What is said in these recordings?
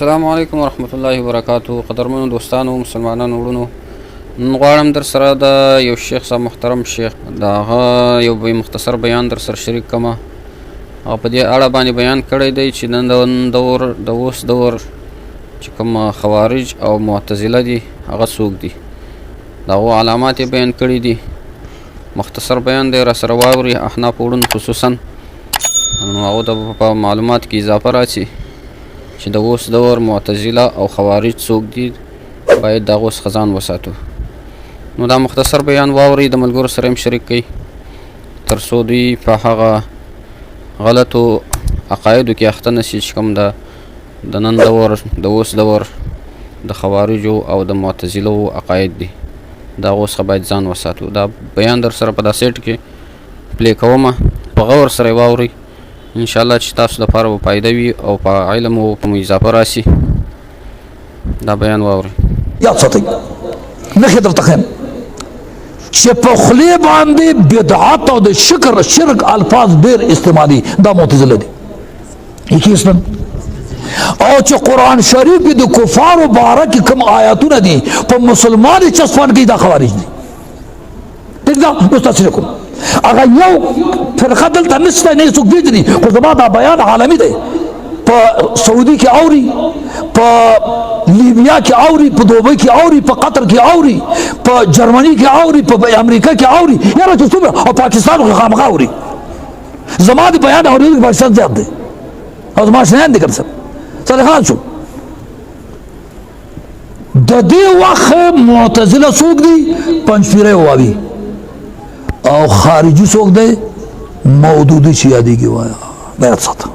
السلام علیکم ورحمت الله وبرکاتو. قدرمنو دوستانو مسلمانانو وروڼو، نن غواړم در سره د یو شیخ صاحب محترم شیخ د هغه یو مختصر بیان در سره شریک کړم. هغه په دې اړه باندې بیان کړی دی چې نن د اوس دور چې کوم خوارج او معتزله دي هغه څوک دي، د هغو علامات یې بیان کړي دي. مختصر بیان دی، را سره واوري. احناف وروڼو خصوصا نو هغو ته په معلومات کې اضافه راشي چې د اوس دور معتزله او خوارج څوک دي، باید د هغو څخه ځان وساتو. نو دا مختصر بیان واورئ، د ملګرو سره هم شریک کړئ، تر څو دوی په هغه غلطو عقایدو کې اخته نه شي چې کوم د نن دور د اوس دور د خوارجو او د معتزلو عقاید دي، د هغو څخه باید ځان وساتو. دا بیان در سره په دا سیټ کې پلی کومه، په غور سره یې واورئ، انشاءالله چې تاسو لپاره به فایده وي او په علم او په اضافه راشي. دا بیان واورئ. یاد ساتئ، نښې درته ښیم چې په خولې باندې بدعت او د شرک الفاظ ډېر استعمالي، دا معتزله دي. یقینا او چې قرآن شریف کې د کفارو باره کې کوم آیاتونه دي په مسلمان یې چسپان کوي، دا خوارج دي. ټیک ده؟ اوس تاسو کوم هغه یو فرقه دلته نشته، نه څوک پیژني، خو زما دا بیان عالمي دی. په سعودي کې اوري، په لیبیا کې اوري، په دوبۍ کې اوري، په قطر کې اوري، په جرمني کې اوري، په امریکا کې اوري، یاره چې څومره، او پاکستان کې خامخا اوري. زما د بیان اورېدل کې پاکستان زیات دی او زما شنیان دي که څه سره خلاص شو. د دې وخت معتزله څوک دي؟ پنجپیری ووابي. او خارجي څوک دی؟ مودودي چې یادېږي وایه، دا یاد ساته.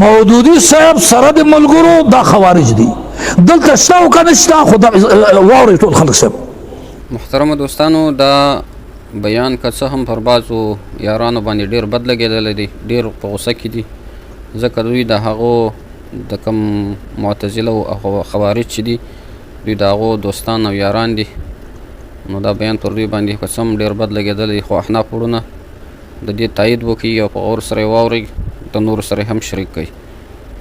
مودودي صاحب سره د ملګرو دا خوارج دي. دلته شته او که نه شته، خو دا واورئ ټول خلک صاحب. محترمو دوستانو، دا بیان که څه هم پر بعضو یارانو باندې ډېر بد لګېدلی دی، ډېر په غوسه کې دي، ځکه دوی د هغو د کوم معتزله او خوارج چې دي، دوی د هغو دوستان او یاران دي. نو دا بیان پر دوی باندې که څه هم ډېر بد لګېدلی، خو احناف وروڼه د دې تایید وکړي او په غور سره یې واورئ، د نورو سره هم شریک کړئ،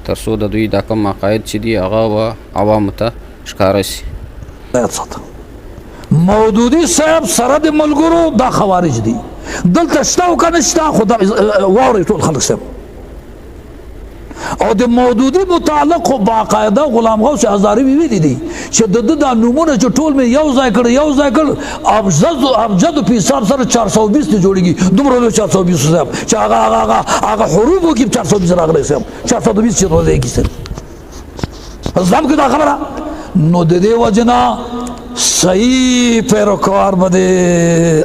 تر څو د دوی دا کوم عقاید چې دي هغه به عوامو ته ښکاره شي. مودودي صاحب سره د ملګرو دا خوارج دي. دلته شته او که نه شته، خو دا واورئ ټول خلک صاحب. او د مودودي متعلق خو باقاعده غلام غوث هزاري ویلي دي چې د ده دا نومونه چې ټول مې یو ځای کړ ابجد په حساب سره 420 ته جوړېږي. دومره لوی 420 صاحب چې هغه حروفو کې 420 راغلی صاحب، 420 چې روزی کې صاحب زم کې دا خبره. نو د دې وجه نه صحیح پیروکار به د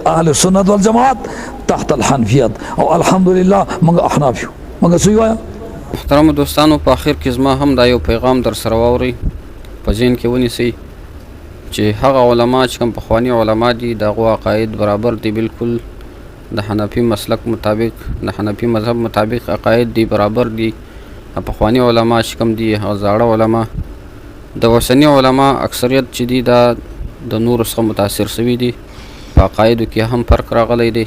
اهل سنت والجماعت تحت الحنفیت، او الحمدلله موږ احناف یو. موږ څه وایو؟ محترمو دوستانو، په آخر کې زما هم دا یو پیغام در سره واورئ، په ذهن کې ونیسئ چې هغه علما چې کوم پخواني علما دي، د هغو عقاید برابر دي، بالکل د حنفي مسلک مطابق، د حنفي مذهب مطابق عقاید دي، برابر دي. پخواني علما چې کوم دي، هغه زاړه علما، د اوسني علما اکثریت چې دي دا د نورو څخه متاثر شوي دي، په عقایدو کې هم فرق راغلی دی.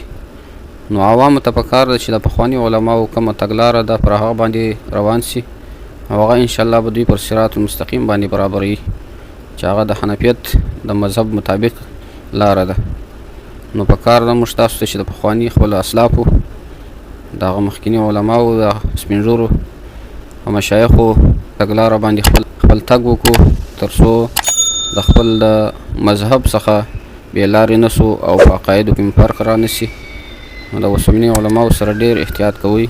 نو عوامو ته پکار ده چې د پخواني علماو کومه تګلاره ده پر هغه باندې روان شي، او هغه انشاءالله به دوی پر صراط المستقیم باندې برابروي چې هغه د حنفیت د مذهب مطابق لاره ده. نو پکار ده موږ تاسو ته چې د پخواني خپلو اسلافو د هغه مخکیني علماو د سپین ږیرو او مشایخو تګلاره باندې خپل تګ وکړو، تر څو د خپل د مذهب څخه بې لارې نه سو او په عقایدو کې فرق را نه شي. نو د اوسني علماو سره ډېر احتیاط کوئ،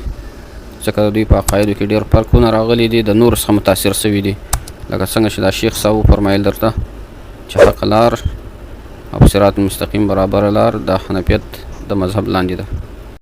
ځکه د دوی په عقایدو کې ډېر فرقونه راغلي دي، د نورو څخه متاثر شوي دي، لکه څنګه چې دا شیخ صاحب وفرمایل درته چې حق لار او صراط مستقیم برابره لار د حنفیت د مذهب لاندې ده.